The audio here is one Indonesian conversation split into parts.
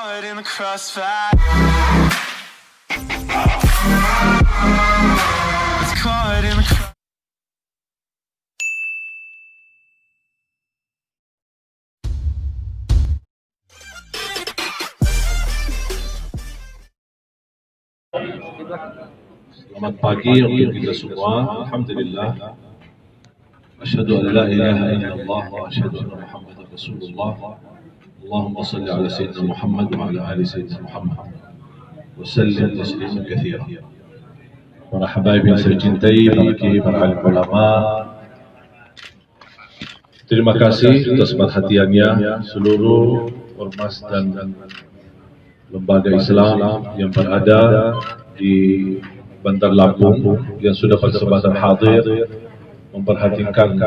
caught in the crossfire. It's caught in the Selamat pagi untuk kita semua. Alhamdulillah. Asyhadu an la ilaha illallah wa asyhadu anna Muhammadar Rasulullah. Allahumma salli ala sayyidina Muhammad wa ala ali sayyidina Muhammad. Wa sallim tasliman katsira. Para habaib yang saya cintai, para alim ulama. Terima kasih atas perhatiannya seluruh ormas dan lembaga Islam yang berada di Bandar Lampung yang sudah berkesempatan hadir memperhatikan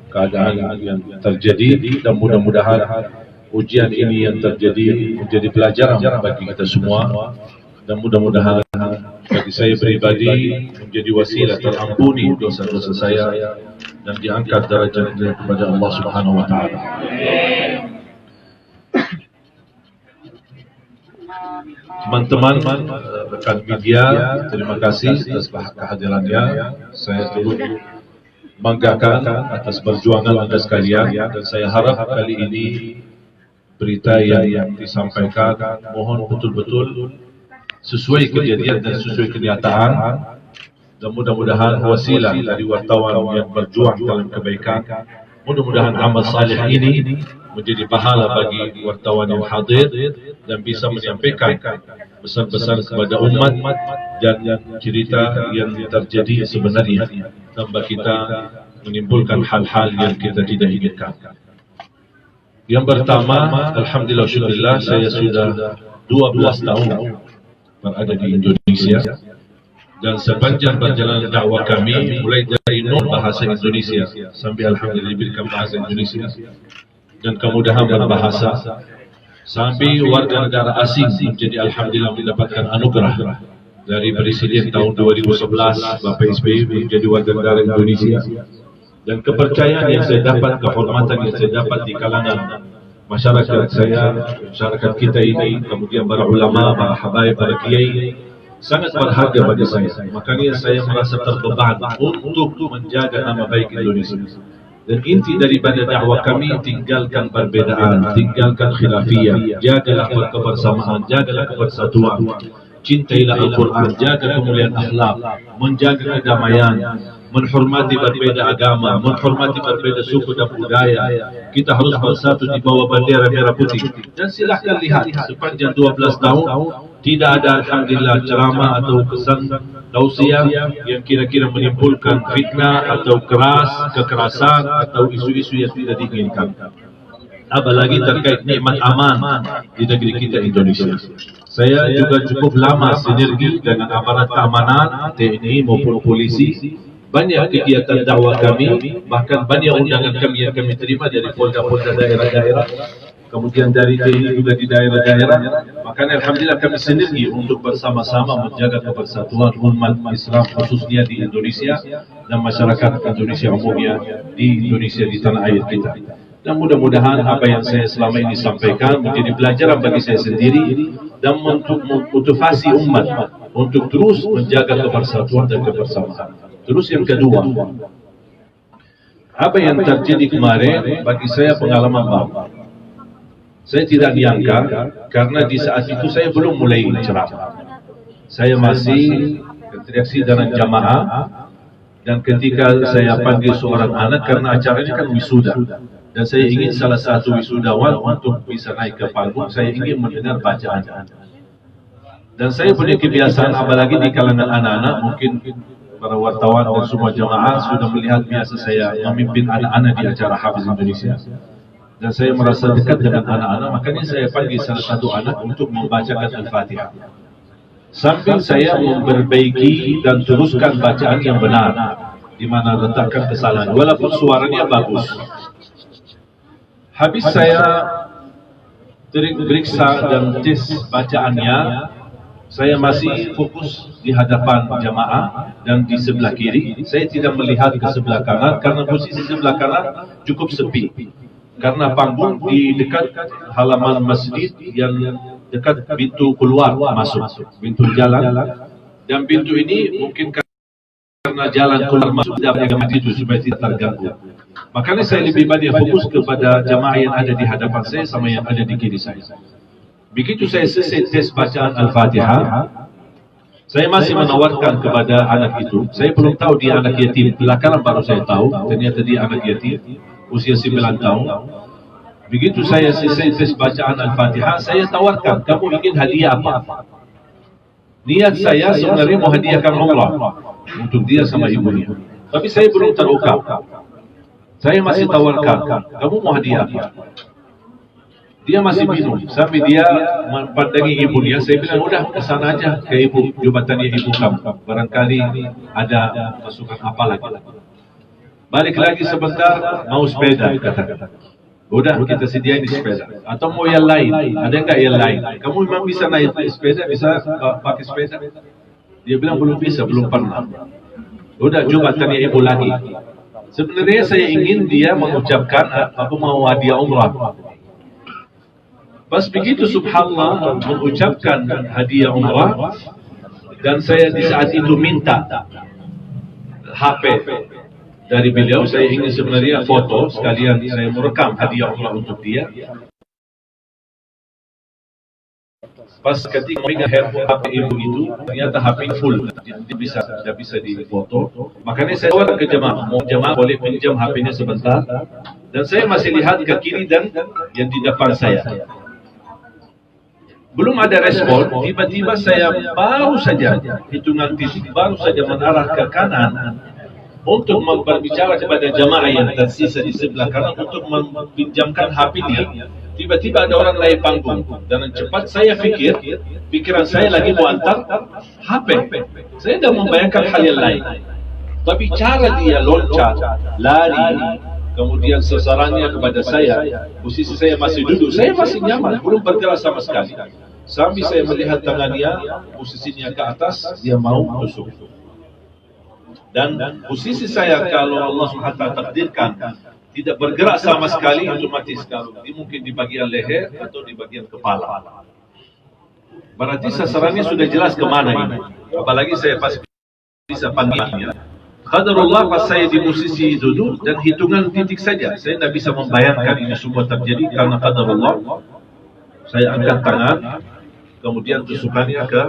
keadaan yang terjadi, dan mudah-mudahan ujian ini yang terjadi menjadi pelajaran bagi kita semua, dan mudah-mudahan bagi saya pribadi menjadi wasilah terampuni dosa-dosa saya dan diangkat derajatnya kepada Allah Subhanahu wa taala. Teman-teman, rekan media, terima kasih atas kehadirannya. Saya turut banggakan atas perjuangan Anda sekalian, dan saya harap kali ini berita yang disampaikan mohon betul-betul sesuai kejadian dan sesuai kenyataan, dan mudah-mudahan wasilah dari wartawan yang berjuang dalam kebaikan. Mudah-mudahan amal salih ini menjadi pahala bagi wartawan yang hadir dan bisa menyampaikan pesan-pesan kepada umat dan cerita yang terjadi sebenarnya, tanpa kita menimbulkan hal-hal yang kita tidak inginkan. Yang pertama, alhamdulillah syukurillah, saya sudah 12 tahun berada di Indonesia, dan sepanjang perjalanan dakwah kami mulai dari nol bahasa Indonesia sampai alhamdulillah diberikan bahasa Indonesia dan kemudahan berbahasa, sampai warga negara asing menjadi alhamdulillah mendapatkan anugerah dari Presiden tahun 2011 Bapak SBY menjadi warga negara Indonesia, dan kepercayaan yang saya dapat, kehormatan yang saya dapat di kalangan masyarakat saya, masyarakat kita ini, kemudian para ulama, para habaib, para kiai, sangat berharga bagi saya. Makanya saya merasa terbeban untuk menjaga nama baik Indonesia. Dan inti daripada dakwah kami, tinggalkan perbedaan, tinggalkan khilafiyah, jagalah kebersamaan, jagalah kebersatuan, cintailah Al-Quran, jaga kemuliaan akhlak, menjaga kedamaian, menghormati berbeda agama, menghormati berbeda suku dan budaya. Kita harus bersatu di bawah bendera merah putih. Dan silahkan lihat, sepanjang 12 tahun tidak ada alhamdulillah ceramah atau pesan tausiah yang kira-kira menimbulkan fitnah atau kekerasan atau isu-isu yang tidak diinginkan. Apalagi terkait nikmat aman di negeri kita Indonesia. Saya juga cukup lama sinergi dengan aparat keamanan, TNI maupun polisi. Banyak kegiatan dakwah kami, bahkan banyak undangan kami yang kami terima dari polda-polda daerah-daerah, kemudian dari TNI juga di daerah-daerah. Makanya alhamdulillah kami sinergi untuk bersama-sama menjaga kebersatuan umat Islam khususnya di Indonesia dan masyarakat Indonesia umumnya di Indonesia, di tanah air kita. Dan mudah-mudahan apa yang saya selama ini sampaikan menjadi pelajaran bagi saya sendiri dan untuk motivasi umat untuk terus menjaga kebersatuan dan kebersamaan. Terus yang kedua, apa yang terjadi kemarin bagi saya pengalaman baru. Saya tidak diangka karena di saat itu saya belum mulai ceramah. Saya masih berinteraksi dengan jamaah, dan ketika saya panggil seorang anak karena acaranya kan wisuda, dan saya ingin salah satu wisudawan untuk bisa naik ke panggung, saya ingin mendengar bacaan. Dan saya punya kebiasaan, apalagi di kalangan anak-anak, mungkin para wartawan dan semua jamaah sudah melihat biasa saya memimpin anak-anak di acara Hafiz Indonesia. Dan saya merasa dekat dengan anak-anak, makanya saya panggil salah satu anak untuk membacakan Al-Fatihah. Sambil saya memperbaiki dan teruskan bacaan yang benar, di mana letakkan kesalahan, walaupun suaranya bagus. Habis saya periksa dan tes bacaannya, saya masih fokus di hadapan jamaah dan di sebelah kiri. Saya tidak melihat ke sebelah kanan karena posisi sebelah kanan cukup sepi. Karena panggung di dekat halaman masjid yang dekat pintu keluar masuk, pintu jalan. Dan pintu ini mungkin karena jalan keluar masuk tidak banyak itu supaya tidak terganggu. Makanya saya lebih banyak fokus kepada jamaah yang ada di hadapan saya sama yang ada di kiri saya. Begitu saya selesai tes bacaan Al-Fatihah, saya masih menawarkan kepada anak itu. Saya belum tahu dia anak yatim. Belakangan baru saya tahu ternyata dia anak yatim, usia 9 tahun. Begitu saya selesai tes bacaan Al-Fatihah, saya tawarkan, kamu ingin hadiah apa? Niat saya sebenarnya mau hadiahkan umrah untuk dia sama ibunya. Tapi saya belum terukap. Saya masih tawarkan, kamu mau hadiah apa? Dia masih bingung, sampai dia mempandangi ibunya. Saya bilang, udah kesana aja ke ibu, jubatannya ibu kamu. Barangkali ada masukan apa lagi. Balik lagi sebentar, mau sepeda, kata. Udah, kita sediain sepeda. Atau mau yang lain, ada nggak yang lain? Kamu memang bisa naik sepeda, bisa pakai sepeda? Dia bilang, belum bisa, belum pernah. Udah, jubatannya ibu lagi. Sebenarnya saya ingin dia mengucapkan, aku mau hadiah umrah. Pas begitu subhanallah mengucapkan hadiah umrah, dan saya di saat itu minta HP dari beliau. Saya ingin sebenarnya foto sekalian saya merekam hadiah umrah untuk dia. Pas ketika memegang handphone HP ibu itu, ternyata HP full, tidak bisa difoto. Makanya saya tawarkan ke jemaah, mau jemaah boleh pinjam HP-nya sebentar. Dan saya masih lihat ke kiri dan yang di depan saya. Belum ada respon, tiba-tiba saya baru saja, hitungan titik, baru saja menarah ke kanan untuk berbicara kepada jamaah yang tersisa di sebelah kanan untuk meminjamkan HP-nya. Tiba-tiba ada orang naik panggung, dan cepat saya pikir, pikiran saya lagi mau antar HP. Saya tidak membayangkan hal yang lain. Tapi cara dia loncat, lari, kemudian sasarannya kepada saya, posisi saya masih duduk, saya masih nyaman, belum bergerak sama sekali. Sambil saya melihat tangannya, posisinya ke atas, dia mau tusuk. Dan posisi saya, kalau Allah SWT takdirkan, tidak bergerak sama sekali, otomatis kalau mungkin di bagian leher atau di bagian kepala. Berarti sasarannya sudah jelas kemana ini. Apalagi saya pasti bisa panggilnya. Qadarullah, pas saya di posisi duduk dan hitungan titik saja, saya tidak bisa membayangkan ini semua terjadi karena qadarullah. Saya angkat tangan, kemudian tusukannya ke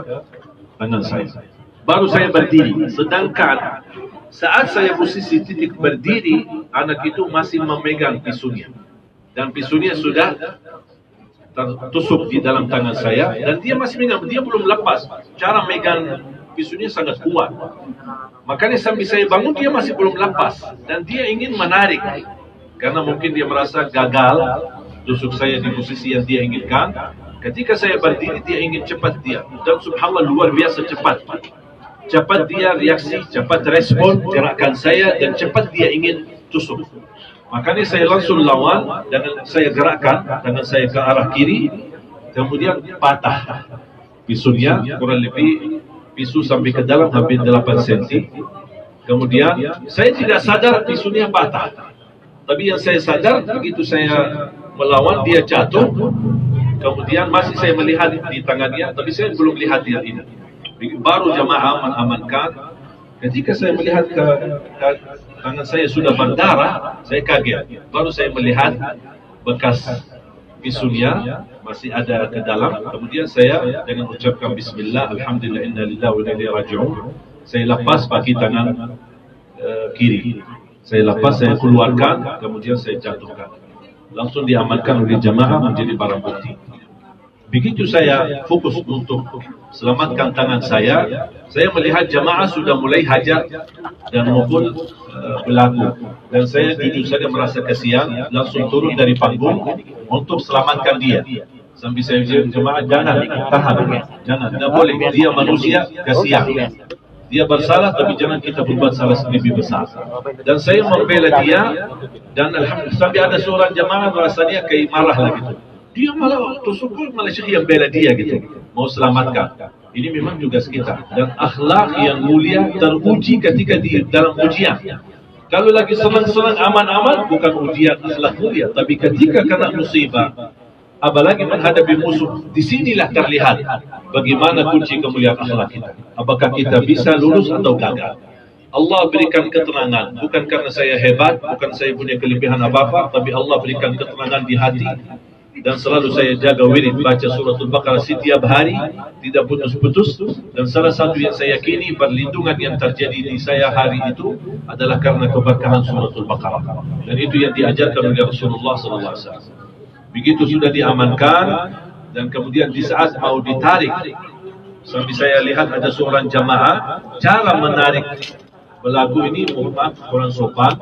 tangan saya. Baru saya berdiri. Sedangkan saat saya posisi titik berdiri, anak itu masih memegang pisunya. Dan pisunya sudah tertusuk di dalam tangan saya. Dan dia masih megang, dia belum lepas. Cara megang pisunya sangat kuat. Makanya sambil saya bangun, dia masih belum lepas. Dan dia ingin menarik. Karena mungkin dia merasa gagal tusuk saya di posisi yang dia inginkan. Ketika saya berdiri, dia ingin cepat dia. Dan subhanallah luar biasa cepat. Cepat dia reaksi, cepat respon gerakan saya, dan cepat dia ingin tusuk. Makanya saya langsung lawan, dan saya gerakkan tangan saya ke arah kiri. Kemudian patah pisunya, kurang lebih pisu sampai ke dalam hampir 8 cm. Kemudian saya tidak sadar pisunya patah. Tapi yang saya sadar, begitu saya melawan, dia jatuh. Kemudian masih saya melihat di tangannya, tapi saya belum lihat dia ini. Baru jamaah mengamankan. Ketika saya melihat ke tangan saya sudah berdarah, saya kaget. Baru saya melihat bekas pisunya masih ada ke dalam. Kemudian saya dengan ucapkan Bismillah, Alhamdulillah, Inna lillahi wa inna ilaihi raji'un. Saya lepas pakai tangan kiri. Saya lepas, saya keluarkan, kemudian saya jatuhkan. Langsung diamankan oleh jamaah menjadi barang bukti. Begitu saya fokus untuk selamatkan tangan saya melihat jamaah sudah mulai hajar dan mukul pelaku. Dan saya jujur saja merasa kasihan, langsung turun dari panggung untuk selamatkan dia. Sambil saya bilang, jemaah jangan tahan, jangan, tidak boleh. Dia manusia, kasihan. Dia bersalah, tapi jangan kita berbuat salah lebih besar. Dan saya membela dia, dan alhamdulillah sampai ada seorang jemaah rasanya kayak marah lah gitu. Dia malah tusuk, malah syekh yang bela dia gitu, mau selamatkan. Ini memang tugas kita. Dan akhlak yang mulia teruji ketika di dalam ujian. Kalau lagi senang-senang aman-aman, bukan ujian akhlak mulia. Tapi ketika kena musibah, apalagi menghadapi musuh. Disinilah terlihat bagaimana kunci kemuliaan akhlak kita. Apakah kita bisa lulus atau gagal. Allah berikan ketenangan, bukan karena saya hebat, bukan saya punya kelebihan apa-apa, tapi Allah berikan ketenangan di hati. Dan selalu saya jaga wirid baca suratul Baqarah setiap hari, tidak putus-putus. Dan salah satu yang saya yakini perlindungan yang terjadi di saya hari itu adalah karena keberkahan suratul Baqarah. Dan itu yang diajarkan oleh Rasulullah SAW. Begitu sudah diamankan, dan kemudian di saat mau ditarik, sampai saya lihat ada seorang jamaah, cara menarik belagu ini mohon maaf kurang sopan,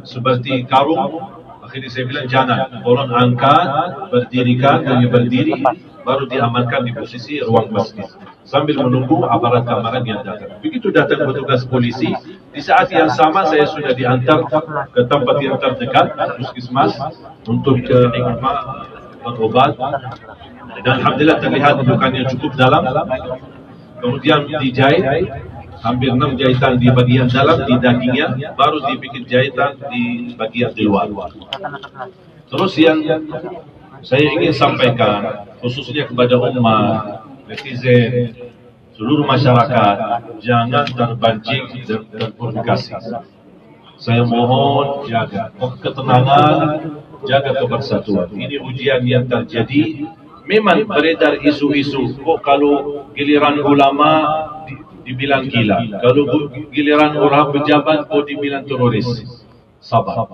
seperti karung. Akhirnya saya bilang jangan, tolong angkat, berdirikan, dan berdiri, baru diamankan di posisi ruang masjid sambil menunggu aparat keamanan yang datang. Begitu datang petugas polisi, di saat yang sama saya sudah diantar ke tempat yang terdekat, puskesmas, untuk berobat. Dan alhamdulillah terlihat lukanya cukup dalam. Kemudian dijahit, hampir 6 jahitan di bagian dalam, di dagingnya, baru dibikin jahitan di bagian di luar. Terus yang saya ingin sampaikan, khususnya kepada umat, netizen, seluruh masyarakat, jangan terpancing dan terprovokasi. Saya mohon jaga ketenangan, jaga kebersatuan. Ini ujian yang terjadi. Memang beredar isu-isu, kok kalau giliran ulama dibilang gila, kalau giliran orang pejabat kok dibilang teroris. Sabar.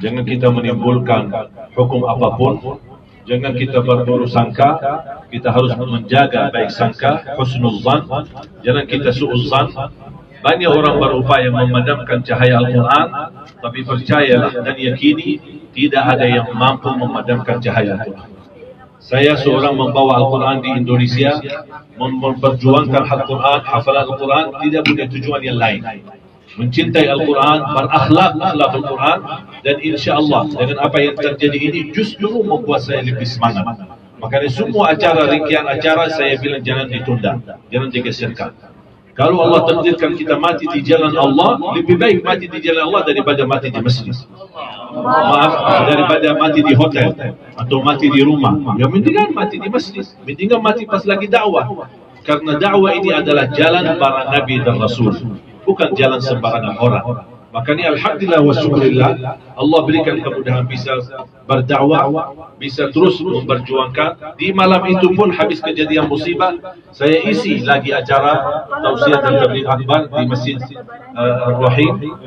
Jangan kita menimbulkan hukum apapun, jangan kita berburuk sangka. Kita harus menjaga baik sangka, husnuzan. Jangan kita su'uzan. Banyak orang berupaya memadamkan cahaya Al-Quran, tapi percayalah dan yakini tidak ada yang mampu memadamkan cahaya Al-Quran. Saya seorang membawa Al-Quran di Indonesia, memperjuangkan Al-Quran, hafalan Al-Quran, tidak punya tujuan yang lain. Mencintai Al-Quran, berakhlak Al-Quran, dan insya Allah dengan apa yang terjadi ini justru membuat saya lebih semangat. Makanya semua acara, ringkian acara, saya bilang jangan ditunda, jangan digeserkan. Kalau Allah takdirkan kita mati di jalan Allah, lebih baik mati di jalan Allah daripada mati di masjid. Maaf, daripada mati di hotel atau mati di rumah. Ya mendingan mati di masjid, mendingan mati pas lagi dakwah. Karena dakwah ini adalah jalan para nabi dan rasul, bukan jalan sembarangan orang. Makanya alhamdulillah wa syukurillah, Allah berikan kemudahan bisa berdakwah, bisa terus memperjuangkan. Di malam itu pun habis kejadian musibah, saya isi lagi acara tausiah dan tabligh akbar di Masjid Ar-Rahim,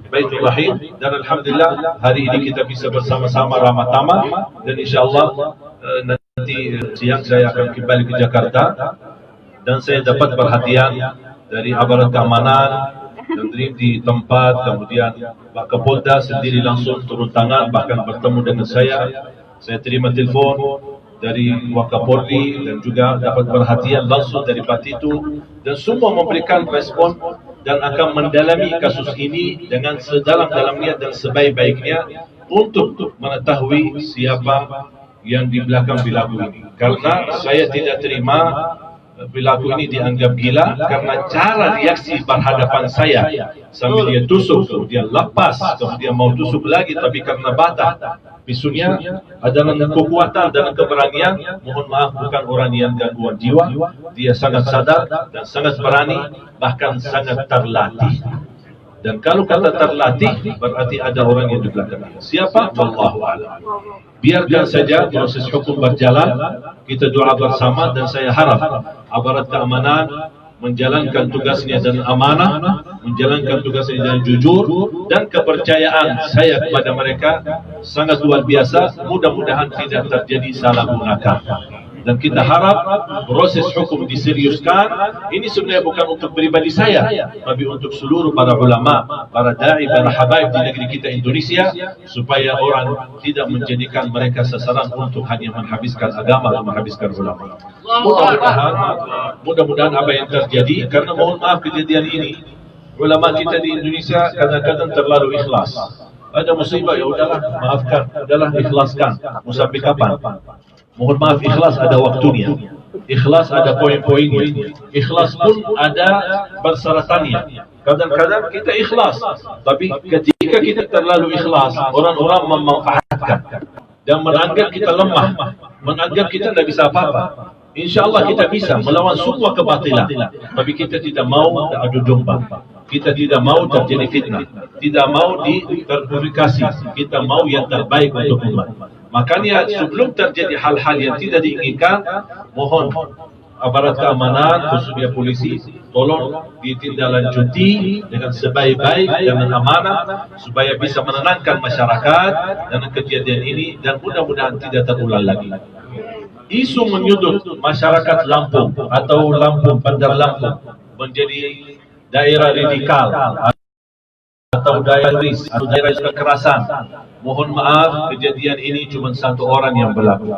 Baitul Rahim. Dan alhamdulillah hari ini kita bisa bersama-sama ramah tamah, dan insyaallah nanti siang saya akan kembali ke Jakarta, dan saya dapat perhatian dari aparat keamanan dan di tempat. Kemudian Pak Kapolda sendiri langsung turun tangan, bahkan bertemu dengan saya. Saya terima telepon dari Wakapolri dan juga dapat perhatian langsung dari Pak Tito, dan semua memberikan respon dan akan mendalami kasus ini dengan sedalam-dalamnya dan sebaik-baiknya untuk mengetahui siapa yang di belakang perilaku ini. Karena saya tidak terima perilaku ini dianggap gila karena cara reaksi berhadapan saya, sambil dia tusuk, kemudian lepas, kemudian mau tusuk lagi, tapi karena batah pisunya adalah kekuatan dan keberanian. Mohon maaf, bukan orang yang gangguan jiwa, dia sangat sadar dan sangat berani, bahkan sangat terlatih. Dan kalau kata terlatih, berarti ada orang yang di belakangnya. Siapa? Wallahu a'lam. Biarkan saja proses hukum berjalan, kita doa bersama, dan saya harap aparat keamanan menjalankan tugasnya dan amanah, menjalankan tugasnya dengan jujur, dan kepercayaan saya kepada mereka sangat luar biasa. Mudah-mudahan tidak terjadi salah gunakan. Dan kita harap proses hukum diseriuskan. Ini sebenarnya bukan untuk pribadi saya, tapi untuk seluruh para ulama, para da'i, para habaib di negeri kita Indonesia, supaya orang tidak menjadikan mereka sasaran untuk hanya menghabiskan agama atau menghabiskan ulama. Mudah-mudahan apa yang terjadi, karena mohon maaf kejadian ini, ulama kita di Indonesia kadang-kadang terlalu ikhlas. Ada musibah, ya udahlah, maafkan, udahlah ikhlaskan. Mau sampai kapan? Mohon maaf, ikhlas ada waktunya, ikhlas ada poin-poinnya, ikhlas pun ada persyaratannya. Kadang-kadang kita ikhlas, tapi ketika kita terlalu ikhlas, orang-orang memanfaatkan dan menganggap kita lemah, menganggap kita tidak bisa apa-apa. InsyaAllah kita bisa melawan semua kebatilan, tapi kita tidak mau adu domba. Kita tidak mau terjadi fitnah, tidak mau terprovokasi. Kita mau yang terbaik untuk umat. Makanya sebelum terjadi hal-hal yang tidak diinginkan, mohon aparat keamanan, khususnya polisi, tolong ditindaklanjuti dengan sebaik-baik dengan amanah supaya bisa menenangkan masyarakat dengan kejadian ini dan mudah-mudahan tidak terulang lagi. Isu menyudut masyarakat Lampung atau Lampung, Bandar Lampung menjadi daerah radikal atau daerah teroris atau daerah kekerasan. Mohon maaf, kejadian ini cuma satu orang yang berlaku,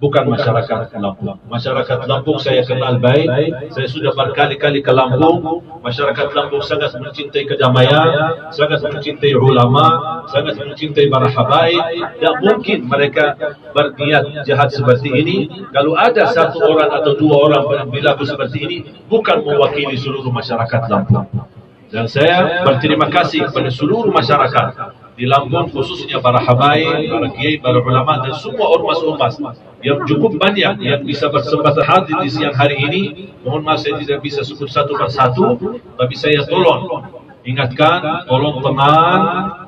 bukan masyarakat Lampung. Masyarakat Lampung saya kenal baik, saya sudah berkali-kali ke Lampung. Masyarakat Lampung sangat mencintai kedamaian, sangat mencintai ulama, sangat mencintai para habaib. Dan mungkin mereka berniat jahat seperti ini. Kalau ada satu orang atau dua orang yang berlaku seperti ini, bukan mewakili seluruh masyarakat Lampung. Dan saya berterima kasih kepada seluruh masyarakat di Lampung, khususnya para habaib, para kiai, para ulama dan semua ormas-ormas yang cukup banyak yang bisa bersempatan hadir di siang hari ini. Mohon maaf saya tidak bisa sebut satu persatu, tapi saya tolong ingatkan, tolong tenang,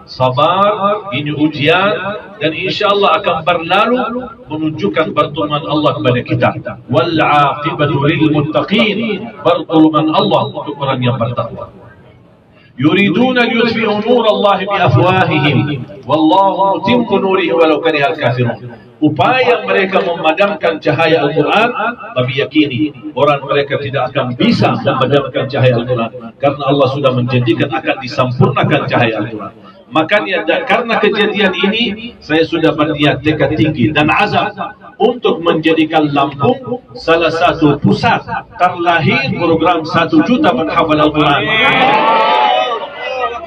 sabar, ini ujian dan insyaAllah akan berlalu menunjukkan pertolongan Allah kepada kita. Wal aqibatu lil muttaqin, pertolongan Allah untuk orang yang bertakwa. Yuriduna liyutfi'u nur Allah bi afwahihim wallahu mutimmu nurihi walau karihal kafirun. Upaya mereka memadamkan cahaya Al-Quran, tapi yakini orang mereka tidak akan bisa memadamkan cahaya Al-Quran karena Allah sudah menjanjikan akan disempurnakan cahaya Al-Quran. Makanya karena kejadian ini saya sudah berniat tekad tinggi dan azam untuk menjadikan Lampung salah satu pusat terlahir program 1 juta penghafal Al-Quran.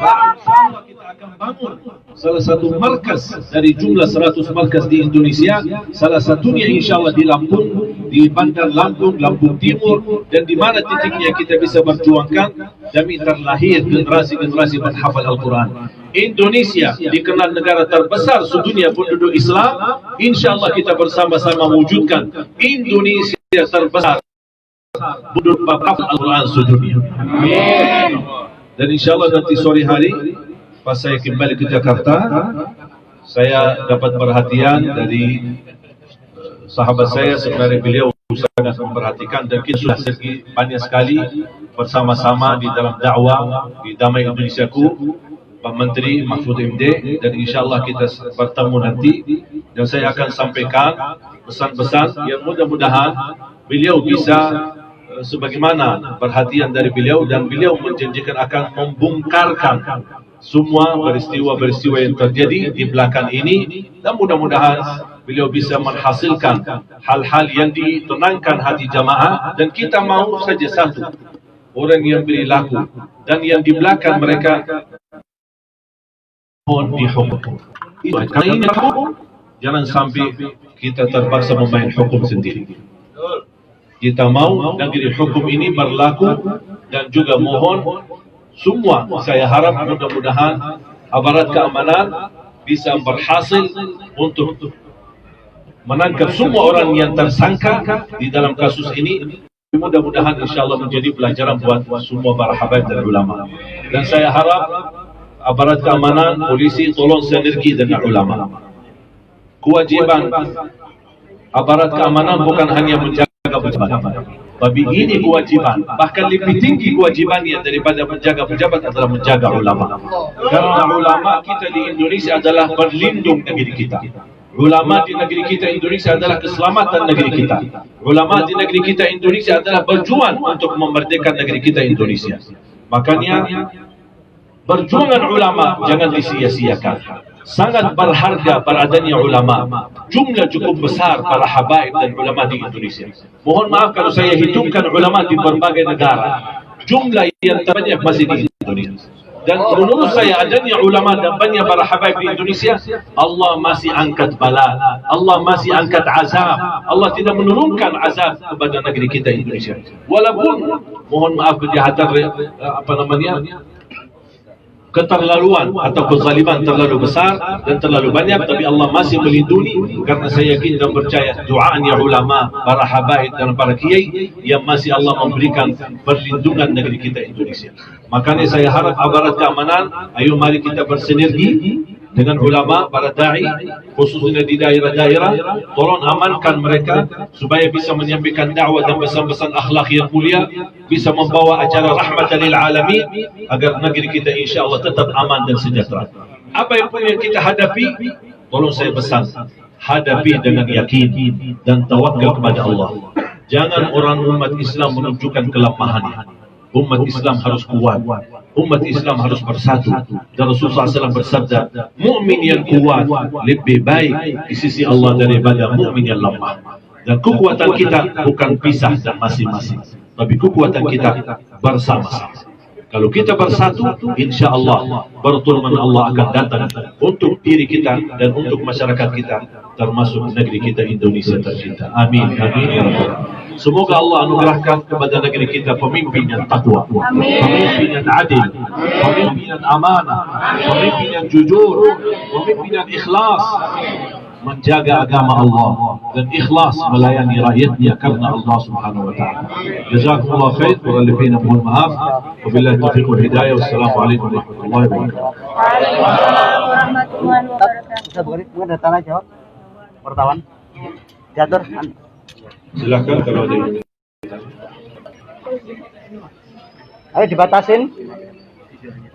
InsyaAllah kita akan bangun salah satu markas dari jumlah 100 markas di Indonesia. Salah satunya insyaAllah di Lampung, di Bandar Lampung, Lampung Timur, dan di mana titiknya kita bisa berjuangkan demi terlahir generasi-generasi penghafal Al-Quran. Indonesia dikenal negara terbesar sedunia penduduk Islam. InsyaAllah kita bersama-sama mewujudkan Indonesia terbesar penduduk penghafal Al-Quran sedunia. Amin. Dan insyaAllah nanti sore hari pas saya kembali ke Jakarta, saya dapat perhatian dari sahabat saya. Sebenarnya beliau sangat memperhatikan dan kita sudah banyak sekali bersama-sama di dalam dakwah di Damai Indonesiaku, Pak Menteri Mahfud MD, dan insyaAllah kita bertemu nanti dan saya akan sampaikan pesan-pesan yang mudah-mudahan beliau bisa sebagaimana perhatian dari beliau, dan beliau menjanjikan akan membongkarkan semua peristiwa-peristiwa yang terjadi di belakang ini, dan mudah-mudahan beliau bisa menghasilkan hal-hal yang ditenangkan hati jamaah. Dan kita mau saja satu, orang yang berlaku dan yang di belakang mereka mohon dihukum. Karena ini hukum, jangan sampai kita terpaksa memain hukum sendiri. Kita mau negeri hukum ini berlaku, dan juga mohon semua, saya harap mudah-mudahan aparat keamanan bisa berhasil untuk menangkap semua orang yang tersangka di dalam kasus ini. Mudah-mudahan insyaAllah menjadi pelajaran buat semua para habaib dan ulama. Dan saya harap aparat keamanan, polisi tolong sinergi dengan ulama. Kewajiban aparat keamanan bukan hanya menjaga pejabat, tapi ini kewajiban, bahkan lebih tinggi kewajibannya daripada menjaga pejabat adalah menjaga ulama. Karena ulama kita di Indonesia adalah berlindung negeri kita. Ulama di negeri kita Indonesia adalah keselamatan negeri kita. Ulama di negeri kita Indonesia adalah berjuang untuk memerdekakan negeri kita Indonesia. Makanya perjuangan ulama jangan disia-siakan. Sangat berharga beradanya ulama. Jumlah cukup besar para habaib dan ulama di Indonesia. Mohon maaf kalau saya hitungkan ulama di berbagai negara, jumlah yang terbanyak masih di Indonesia. Dan menurut saya adanya ulama dan banyak para habaib di Indonesia, Allah masih angkat bala, Allah masih angkat azab. Allah tidak menurunkan azab kepada negeri kita Indonesia. Walaupun mohon maaf kejahatan keterlaluan atau kezaliman terlalu besar dan terlalu banyak, tapi Allah masih melindungi, karena saya yakin dan percaya doanya ulama, para habaib dan para kiai yang masih Allah memberikan perlindungan negeri kita Indonesia. Makanya saya harap aparat keamanan, ayo mari kita bersinergi dengan ulama, para da'i, khususnya di daerah-daerah, tolong amankan mereka supaya bisa menyampaikan dakwah dan pesan-pesan akhlak yang mulia, bisa membawa acara rahmatan lil alamin, agar negeri kita insyaAllah tetap aman dan sejahtera. Apa yang pun yang kita hadapi, tolong saya pesan, hadapi dengan yakin dan tawakal kepada Allah. Jangan orang umat Islam menunjukkan kelemahan. Umat Islam harus kuat. Umat Islam harus bersatu. Dan Rasulullah SAW bersabda, mukmin yang kuat lebih baik di sisi Allah daripada mukmin yang lemah. Dan kekuatan kita bukan pisah dan masing-masing, tapi kekuatan kita bersama-sama. Kalau kita bersatu, insya Allah pertolongan Allah akan datang untuk diri kita dan untuk masyarakat kita, termasuk negeri kita Indonesia tercinta. Amin. Amin. Ya Rabbal. Semoga Allah anugerahkan kepada negeri kita pemimpin yang takwa, pemimpin yang adil, pemimpin yang amanah, pemimpin yang jujur, pemimpin yang ikhlas, menjaga agama Allah dan ikhlas melayani rakyatnya karena Allah Subhanahu wa taala. Jazakumullah khair, kurang lebihnya mohon maaf. Wabillahi taufiq wal hidayah. Wassalamualaikum warahmatullahi wabarakatuh. Waalaikumsalam warahmatullahi wabarakatuh. Ada tanya jawab wartawan. Jador. Silakan kalau ada yang Ayo dibatasin.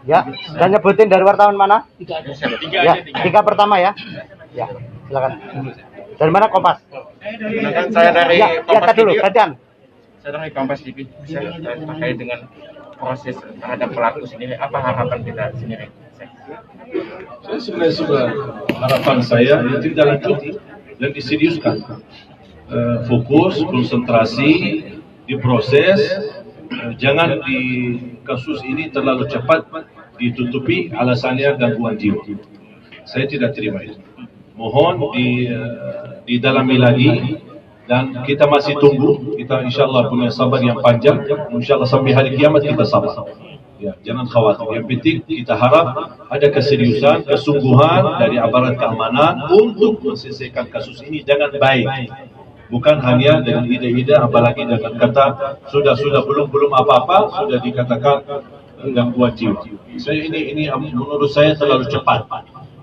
Ya, dan nyebutin dari wartawan mana? Ya, tiga pertama ya. Ya, silakan. Dari mana Kompas? Saya dari Kompas dulu, TV. gantian. Saya dari Kompas TV. Saya terkait dengan proses terhadap pelaku sendiri. Apa harapan kita sendiri? Saya sebenarnya sudah harapan saya ditindaklanjuti dan diseriuskan. Fokus, konsentrasi, diproses. Jangan di kasus ini terlalu cepat ditutupi alasannya gangguan jiwa. Saya tidak terima itu. Mohon didalami lagi, dan kita masih tunggu. Kita insyaAllah punya sabar yang panjang. InsyaAllah sampai hari kiamat kita sabar. Ya, jangan khawatir. Yang penting kita harap ada keseriusan, kesungguhan dari aparat keamanan untuk menyelesaikan kasus ini dengan baik. Bukan hanya dengan ide-ide, apalagi dengan kata sudah belum apa-apa sudah dikatakan gangguan jiwa. Saya ini menurut saya terlalu cepat.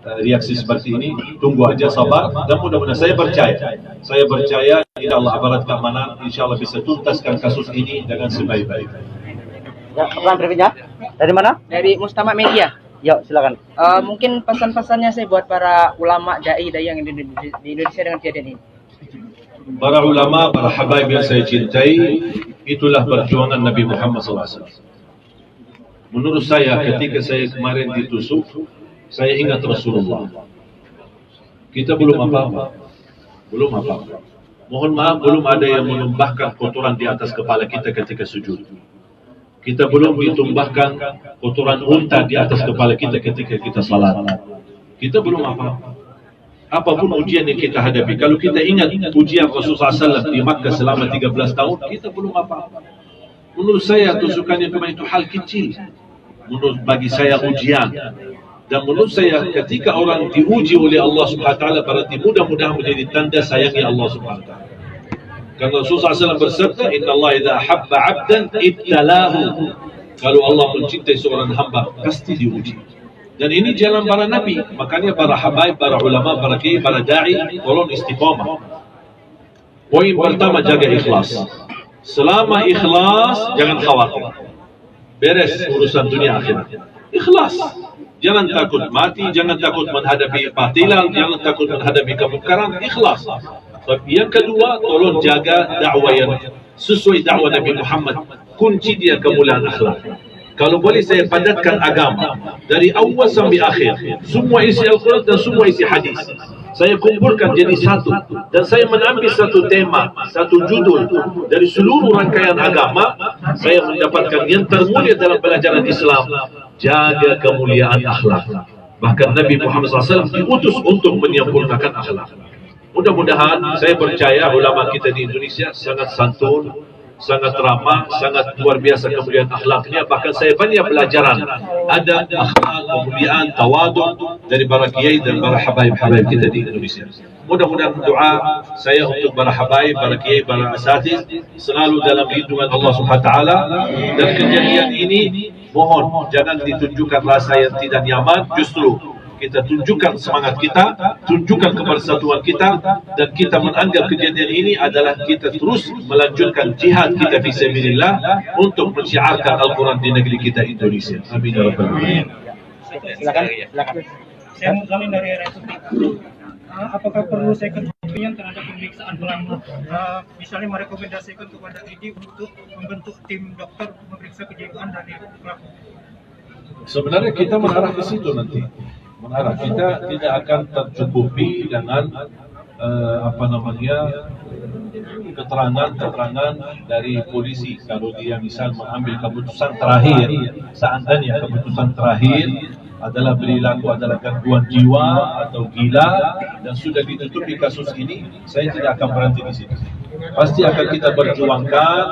Reaksi seperti ini, tunggu aja, sabar, dan mudah-mudahan saya percaya insyaAllah aparat keamanan insyaAllah bisa tuntaskan kasus ini dengan sebaik-baiknya. Ya, pelan berikutnya. Dari mana? Dari Mustama Media. Yuk, silakan. Mungkin pesan-pesannya saya buat para ulama dai yang di Indonesia dengan kejadian ini. Para ulama, para habaib yang saya cintai, itulah perjuangan Nabi Muhammad SAW. Menurut saya, ketika saya kemarin ditusuk, saya ingat Rasulullah. Kita belum apa-apa. Mohon maaf, belum ada yang menumbahkan kotoran di atas kepala kita ketika sujud. Kita belum ditumbahkan kotoran unta di atas kepala kita ketika kita salat. Kita belum apa-apa. Apapun ujian yang kita hadapi, kalau kita ingat ujian Rasulullah SAW di Makkah selama 13 tahun, kita belum apa-apa. Menurut saya tusukannya kemarin itu hal kecil. Bagi saya ujian. Dan menurut saya ketika orang diuji oleh Allah Subhanahu wa taala, berarti mudah-mudahan menjadi tanda sayangnya Allah Subhanahu wa taala. Karena Rasulullah SAW bersabda, "Inna Allah idza habba 'abdan ibtalahu." Kalau Allah mencintai seorang hamba, pasti diuji. Dan ini jalan para nabi. Makanya para habaib, para ulama, para kiai, para da'i, tolong istiqamah. Poin pertama, jaga ikhlas. Selama ikhlas, jangan khawatir. Beres urusan dunia akhirat. Ikhlas. Jangan takut mati, jangan takut menghadapi batilan, jangan takut menghadapi kemungkaran. Ikhlas. Tapi yang kedua, tolong jaga dakwah yang sesuai dakwah Nabi Muhammad. Kunci dia kemuliaan akhlak. Kalau boleh saya padatkan agama dari awal sampai akhir, semua isi Al-Quran dan semua isi hadis saya kumpulkan jadi satu, dan saya mengambil satu tema, satu judul dari seluruh rangkaian agama. Saya mendapatkan yang termulia dalam pelajaran Islam, jaga kemuliaan akhlak. Bahkan Nabi Muhammad SAW diutus untuk menyempurnakan akhlak. Mudah-mudahan saya percaya ulama kita di Indonesia sangat santun, sangat ramah, sangat luar biasa kemuliaan akhlaknya. Bahkan saya banyak pelajaran ada akhlak, kemuliaan, tawadhu dari para kiai dan para habaib-habaib kita di Indonesia. Mudah-mudahan doa saya untuk para habaib, para kiai, para asatiz selalu dalam lindungan Allah Subhanahu wa taala. Dan kejadian ini mohon jangan ditunjukkan rasa yang tidak nyaman, justru kita tunjukkan semangat kita, tunjukkan kebersatuan kita, dan kita menganggap kejadian ini adalah kita terus melanjutkan jihad kita fi sabilillah untuk mensyiarkan Al-Quran di negeri kita Indonesia. Amin ya rabbal alamin. Silakan. Saya Muzalin dari Republik. Apakah perlu second opinion terhadap pemeriksaan ulama? Misalnya merekomendasikan kepada ID untuk membentuk tim dokter untuk memeriksa kejiwaan dari pelaku. Sebenarnya kita mengarah ke situ nanti. Mengarah, kita tidak akan tercukupi dengan keterangan dari polisi. Kalau dia misal mengambil keputusan terakhir, seandainya keputusan terakhir adalah perilaku adalah gangguan jiwa atau gila dan sudah ditutupi kasus ini, saya tidak akan berhenti di situ. Pasti akan kita berjuangkan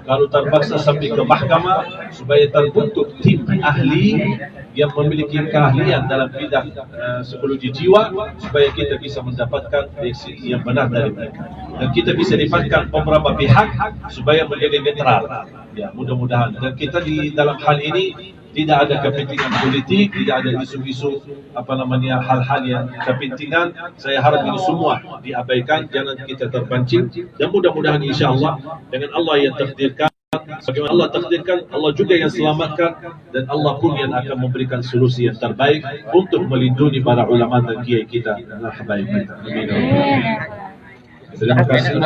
kalau terpaksa sampai ke mahkamah supaya terbentuk tim ahli yang memiliki keahlian dalam bidang psikologi jiwa supaya kita bisa mendapatkan reaksi yang benar dari mereka dan kita bisa libatkan beberapa pihak supaya menjadi netral. Ya, mudah-mudahan. Dan kita di dalam hal ini tidak ada kepentingan politik, tidak ada isu-isu hal-hal yang kepentingan. Saya harap ini semua diabaikan, jangan kita terpancing. Dan mudah-mudahan insya-Allah dengan Allah yang takdirkan, bagaimana Allah takdirkan, Allah juga yang selamatkan, dan Allah pun yang akan memberikan solusi yang terbaik untuk melindungi para ulama dan kiai kita dan habaib kita. Amin. Terima kasih.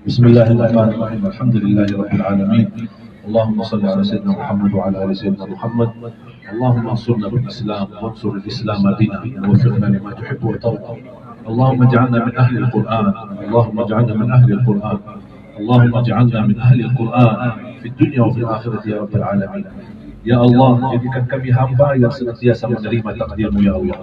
بسم الله الرحمن الرحيم الحمد لله رب العالمين اللهم صل على سيدنا محمد وعلى ال سيدنا محمد اللهم انصرنا بالاسلام وانصر الاسلام بنا ووفقنا لما تحب وترضى اللهم اجعلنا من اهل القران اللهم اجعلنا من اهل القران اللهم اجعلنا من اهل القران في الدنيا وفي الاخره يا رب العالمين. Ya Allah, jadikan kami hamba yang senantiasa menerima takdir-Mu ya Allah.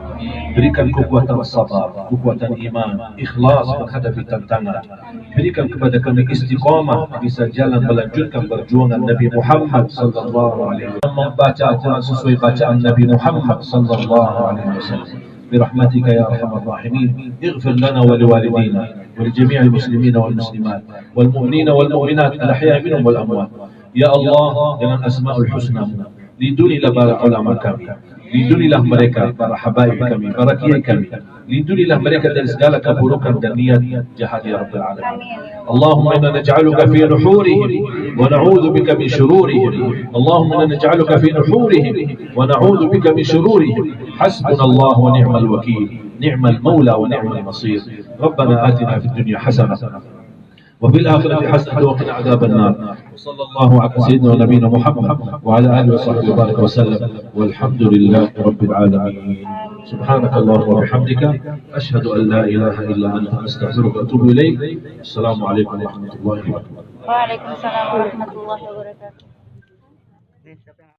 Berikan kekuatan sabar, kekuatan iman, ikhlas menghadapi tantangan. Berikan kepada kami istiqamah bisa jalan melanjutkan perjuangan Nabi Muhammad sallallahu alaihi wasallam, membaca Al-Quran sesuai bacaan Nabi Muhammad sallallahu alaihi wasallam. برحمتك يا ارحم الراحمين اغفر لنا ولوالدينا ولجميع المسلمين والمسلمات والمؤمنين والمؤمنات الاحياء منهم والاموات. Ya Allah, dengan asmaul husna, lindungilah para ulama kami, lindungilah mereka, para habaib kami, para kiai kami, lindungilah mereka dari segala keburukan dan niat jahat ya Rabbal Alamin. Allahumma inna naj'aluka fi nuhurihim wa na'udzu bika min shururihim. Allahumma inna naj'aluka fi nuhurihim wa na'udzu bika min shururihim. Hasbunallahu wa ni'mal wakeel, ni'mal maula wa ni'mal nasir. Rabbana atina fid dunya hasanah وفي الآخرة حسنة وقنا عذاب النار. وصلى الله على سيدنا ونبينا محمد وعلى آله وصحبه وبارك وسلم والحمد لله رب العالمين. سبحانك اللهم وبحمدك أشهد أن لا إله إلا أنت أستغفرك وأتوب إليك. السلام عليكم ورحمة الله وبركاته. Waalaikumsalam warahmatullahi wabarakatuh.